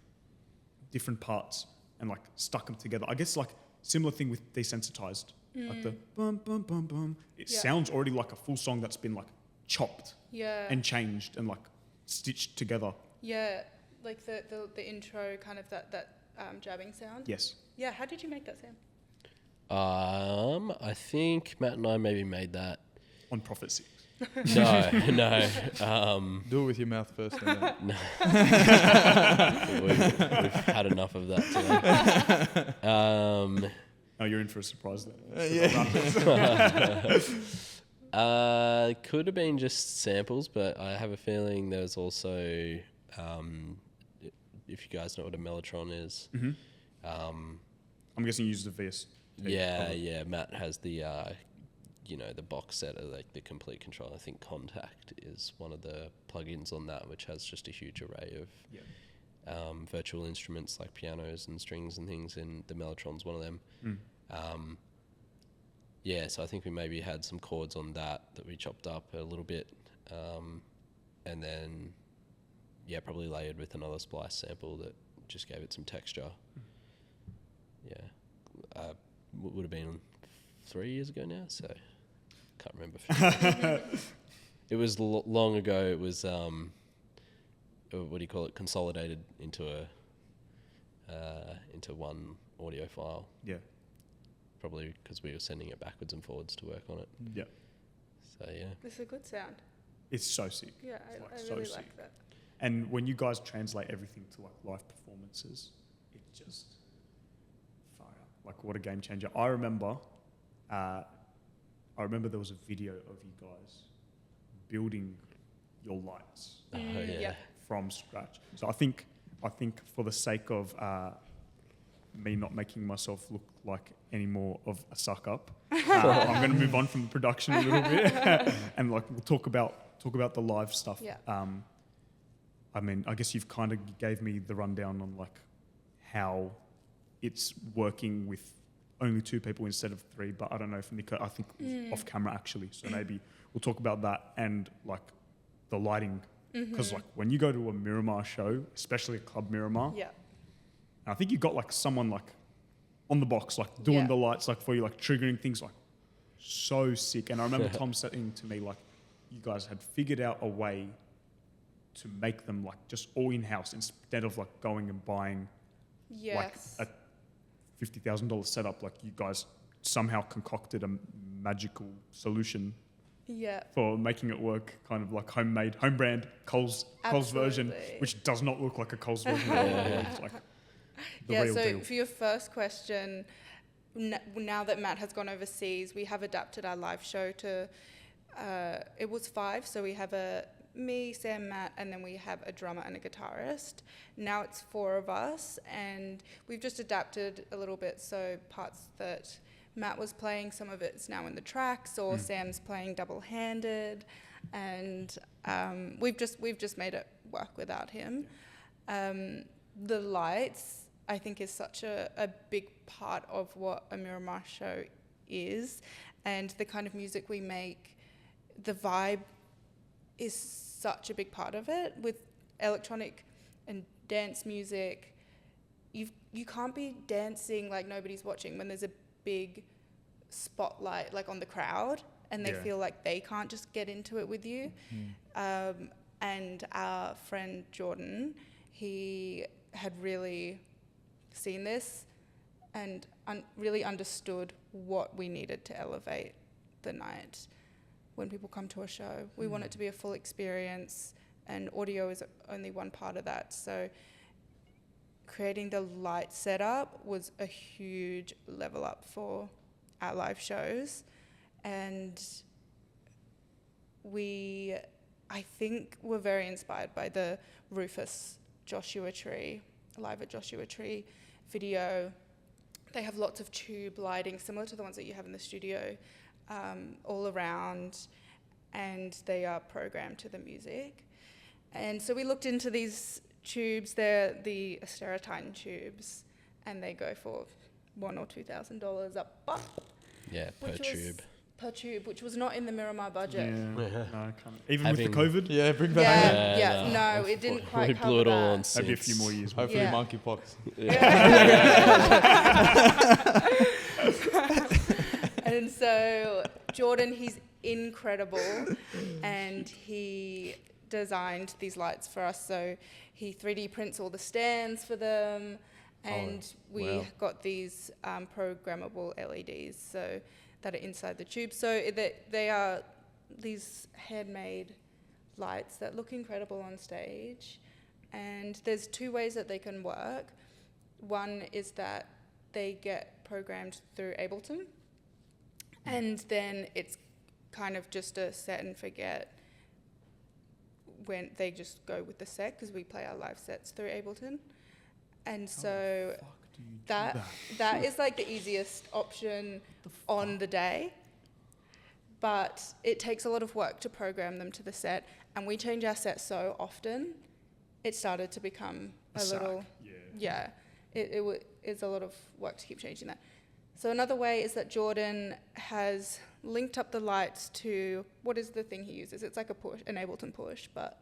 different parts and like stuck them together. I guess like similar thing with Desensitized. Like the bum bum bum bum. It Yeah. sounds already like a full song that's been like chopped Yeah. and changed and like stitched together. Yeah. Like the intro, kind of that jabbing sound. Yes. Yeah. How did you make that sound? I think Matt and I maybe made that. On Prophet 6. No. Do it with your mouth first. And then. We've had enough of that today. Oh, you're in for a surprise then. Could have been just samples, but I have a feeling there's also, if you guys know what a mellotron is, I'm guessing you used the VS. yeah, Matt has the, the box set of like the complete control. I think Contact is one of the plugins on that, which has just a huge array of virtual instruments like pianos and strings and things, and the mellotron's one of them. So I think we maybe had some chords on that we chopped up a little bit, and then probably layered with another splice sample that just gave it some texture. Would have been 3 years ago now, so can't remember. It was long ago. It was what do you call it? Consolidated into one audio file. Yeah. Probably because we were sending it backwards and forwards to work on it. Yeah. So yeah. It's a good sound. It's so sick. Yeah, It's, I so really sick. like that. And when you guys translate everything to like live performances, it just fire up. Like, what a game changer. I remember there was a video of you guys building your lights Yeah. from scratch. So I think for the sake of me not making myself look like any more of a suck up, I'm going to move on from the production a little bit and like we'll talk about the live stuff. Yeah. I mean, I guess you've kind of gave me the rundown on like how it's working with only 2 people instead of 3, but I don't know if Nico, I think off camera actually, so maybe we'll talk about that and like the lighting, because like when you go to a Miramar show, especially a club Miramar, Yeah. and I think you got like someone like on the box, like doing Yeah. the lights, like for you, like triggering things, like so sick. And I remember Tom saying to me, like, you guys had figured out a way to make them like just all in-house instead of like going and buying Yes. like a $50,000 setup. Like you guys somehow concocted a magical solution Yeah. for making it work, kind of like homemade, home brand Coles version, Absolutely. which does not look like a Coles version at all. It's like the Yeah, real so deal. for your first question, now that Matt has gone overseas, we have adapted our live show to, it was 5, so we have me, Sam, Matt, and then we have a drummer and a guitarist. Now it's 4 of us, and we've just adapted a little bit, so parts that Matt was playing, some of it's now in the tracks, or Sam's playing double-handed, and we've just made it work without him. The lights, I think, is such a big part of what a Miramar show is, and the kind of music we make, the vibe is such a big part of it. With electronic and dance music, you can't be dancing like nobody's watching when there's a big spotlight like on the crowd, and they Yeah. feel like they can't just get into it with you. And our friend Jordan, he had really seen this and really understood what we needed to elevate the night. When people come to a show, we want it to be a full experience, and audio is only one part of that. So creating the light setup was a huge level up for our live shows. And I think we're very inspired by the Rufus Joshua Tree, Live at Joshua Tree video. They have lots of tube lighting, similar to the ones that you have in the studio, all around, and they are programmed to the music. And so we looked into these tubes. They're the Asterotyne tubes, and they go for $1,000 or $2,000 up. Yeah, per tube. Per tube, which was not in the Miramar budget. Yeah. No, I can't. Even Having- with the COVID, Yeah, bring back. No, it didn't quite We cover blew it all that. on maybe a synths. few more years. Hopefully, Yeah. monkeypox. And so Jordan, he's incredible, and he designed these lights for us. So he 3D prints all the stands for them, and we wow. got these programmable LEDs so that are inside the tube. So they are these handmade lights that look incredible on stage. And there's two ways that they can work. One is that they get programmed through Ableton, and then it's kind of just a set and forget when they just go with the set, because we play our live sets through Ableton. And so that is like the easiest option on the day, but it takes a lot of work to program them to the set, and we change our set so often, it started to become a little, it's a lot of work to keep changing that. So another way is that Jordan has linked up the lights to, what is the thing he uses? It's like an Ableton push, but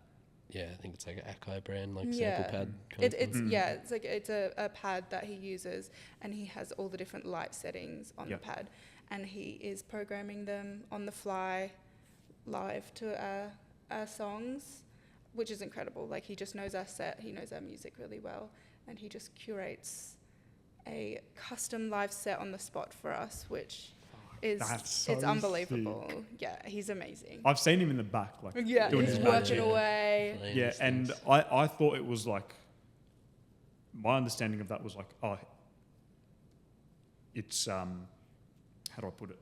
Yeah, I think it's like an Akai brand, like yeah. sample pad. It's a pad that he uses, and he has all the different light settings on the pad, and he is programming them on the fly, live to our songs, which is incredible. Like, he just knows our set, he knows our music really well, and he just curates a custom live set on the spot for us, which is it's unbelievable. sick. Yeah, he's amazing. I've seen him in the back, like Yeah, doing he's his working magic. away. Playing Yeah, these and things. I thought it was like, my understanding of that was like, it's how do I put it?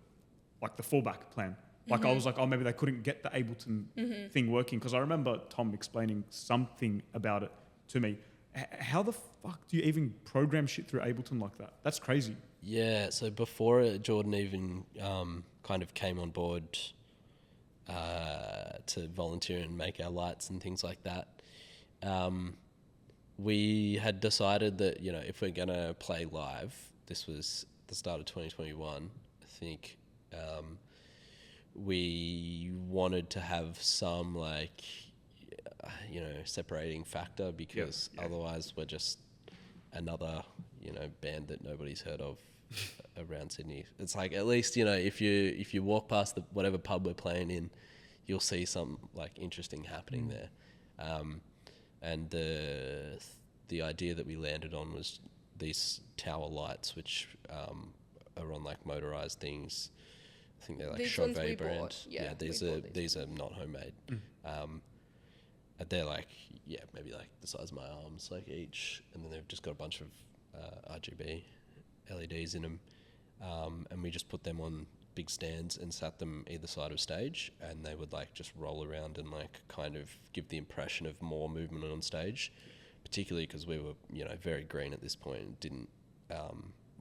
Like the fallback plan. Like I was like, maybe they couldn't get the Ableton thing working, because I remember Tom explaining something about it to me. How the fuck do you even program shit through Ableton like that? That's crazy. Yeah, so before Jordan even kind of came on board to volunteer and make our lights and things like that, we had decided that, you know, if we're going to play live, this was the start of 2021, I think, we wanted to have some, like, you know, separating factor, because otherwise we're just another, you know, band that nobody's heard of around Sydney. It's like, at least, you know, if you walk past whatever pub we're playing in, you'll see some like interesting happening there. And the idea that we landed on was these tower lights, which are on like motorized things. I think they're like These ones we Chauvet brand. bought. Yeah, we these bought are these are not homemade. And they're like, maybe like the size of my arms, like each, and then they've just got a bunch of RGB LEDs in them, and we just put them on big stands and sat them either side of stage, and they would like just roll around and like kind of give the impression of more movement on stage, particularly because we were, you know, very green at this point and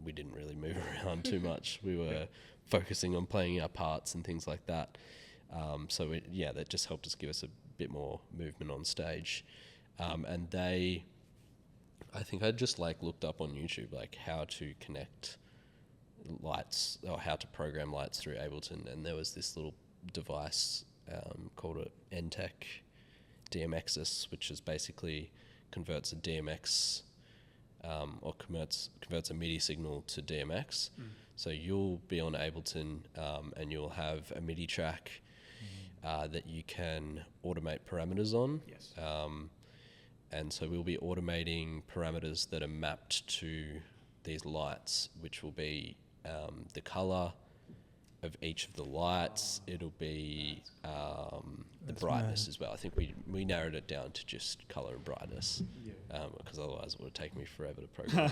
we didn't really move around too much. We were focusing on playing our parts and things like that. So that just helped us give us a bit more movement on stage. And I think I just like looked up on YouTube like how to connect lights or how to program lights through Ableton, and there was this little device called a NTEC DMXis, which is basically converts a DMX or converts a MIDI signal to DMX. So you'll be on Ableton, and you'll have a MIDI track that you can automate parameters on. Yes. And so we'll be automating parameters that are mapped to these lights, which will be the color of each of the lights. It'll be the brightness as well. I think we narrowed it down to just color and brightness, because otherwise it would have taken me forever to program.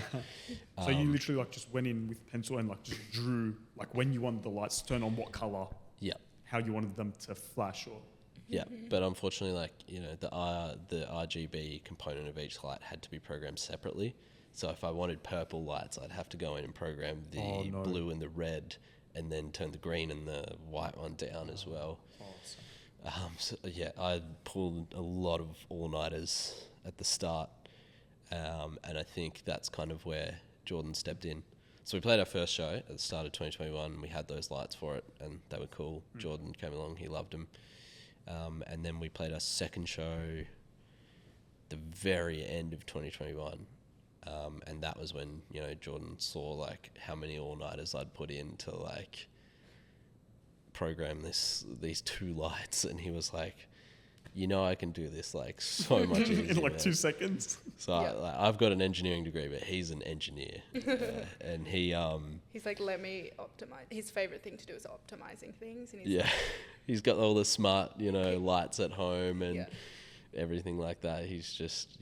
So you literally like just went in with pencil and like just drew like when you wanted the lights to turn on, what color, Yeah. how you wanted them to flash, or Yeah, but unfortunately, like, you know, the RGB component of each light had to be programmed separately. So if I wanted purple lights, I'd have to go in and program the blue and the red, and then turn the green and the white one down as well. So yeah, I pulled a lot of all-nighters at the start, and I think that's kind of where Jordan stepped in. So we played our first show at the start of 2021. We had those lights for it, and they were cool. Jordan came along, he loved them. And then we played our second show the very end of 2021. And that was when, you know, Jordan saw like how many all-nighters I'd put in to like program these two lights, and he was like, you know, I can do this like so much easier. in like man." 2 seconds. So I've got an engineering degree, but he's an engineer, and he He's like, let me optimize. His favorite thing to do is optimizing things, and he's yeah, he's got all the smart, you know, lights at home and Yeah. everything like that. He's just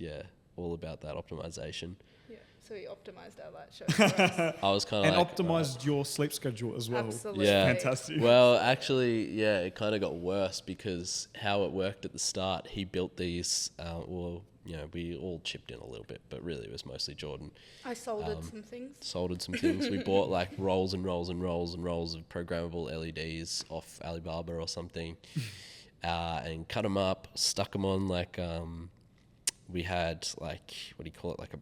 all about that optimization. yeah. So he optimized our light show for us. I was kind of And like, optimized your sleep schedule as well. Absolutely. Yeah. Fantastic. Well, actually, yeah, it kind of got worse because how it worked at the start, he built these, you know, we all chipped in a little bit, but really it was mostly Jordan. I soldered some things. Soldered some things. We bought like rolls and rolls and rolls and rolls of programmable LEDs off Alibaba or something, and cut them up, stuck them on like, we had like, what do you call it? Like a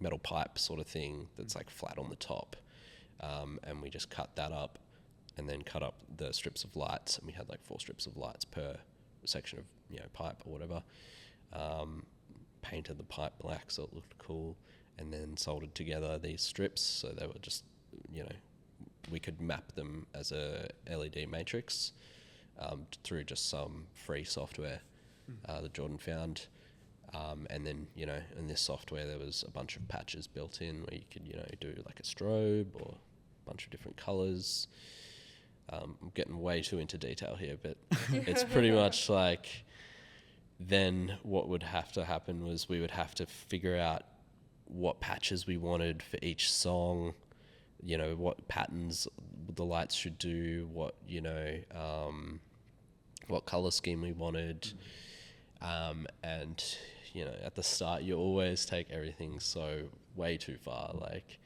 metal pipe sort of thing that's like flat on the top. And we just cut that up and then cut up the strips of lights, and we had like 4 strips of lights per section of, you know, pipe or whatever. Painted the pipe black so it looked cool, and then soldered together these strips so they were just, you know, we could map them as a LED matrix through just some free software that Jordan found. And then, you know, in this software there was a bunch of patches built in where you could, you know, do like a strobe or a bunch of different colors. I'm getting way too into detail here, but it's pretty much like, then what would have to happen was we would have to figure out what patches we wanted for each song, you know, what patterns the lights should do, what, you know, what color scheme we wanted. And, you know, at the start you always take everything so way too far. Like,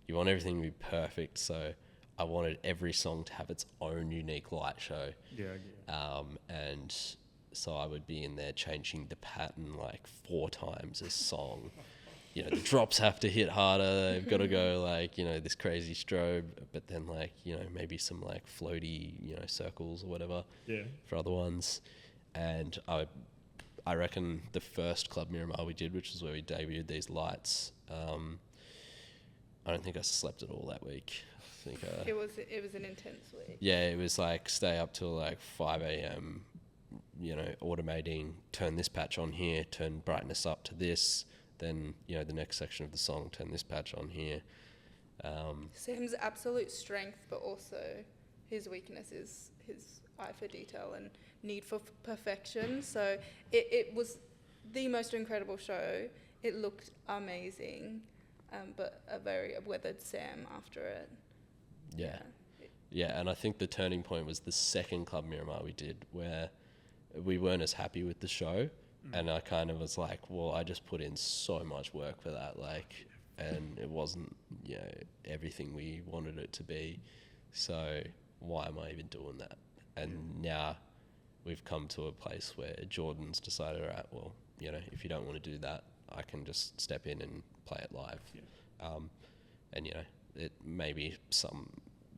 you want everything to be perfect, so I wanted every song to have its own unique light show. And so I would be in there changing the pattern like 4 times a song. You know, the drops have to hit harder. They've got to go like, you know, this crazy strobe, but then like, you know, maybe some like floaty, you know, circles or whatever for other ones. And I reckon the first Club Miramar we did, which is where we debuted these lights, I don't think I slept at all that week. I think It was an intense week. yeah, it was like stay up till like 5 a.m, you know, automating, turn this patch on here, turn brightness up to this, then, you know, the next section of the song, turn this patch on here. Sam's absolute strength, but also his weakness is his eye for detail and need for perfection. So it was the most incredible show. It looked amazing, but a very weathered Sam after it. Yeah, and I think the turning point was the second Club Miramar we did, where we weren't as happy with the show, and I kind of was like, well, I just put in so much work for that, like, and it wasn't, you know, everything we wanted it to be, so why am I even doing that? And now we've come to a place where Jordan's decided, all right, well, you know, if you don't want to do that, I can just step in and play it live. And, you know, it maybe some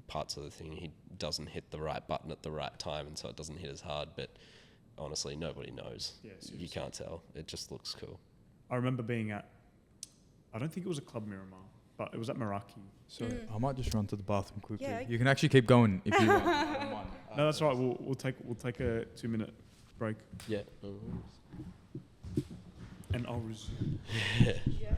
parts of the thing he doesn't hit the right button at the right time, and so it doesn't hit as hard, but honestly, nobody knows. You can't tell. It just looks cool. I remember being at, I don't think it was a Club Miramar. but it was at Meraki. So I might just run to the bathroom quickly. Yeah. You can actually keep going if you want. I don't mind. No, that's right. We'll take a 2-minute break, Yeah. and I'll resume. Yeah.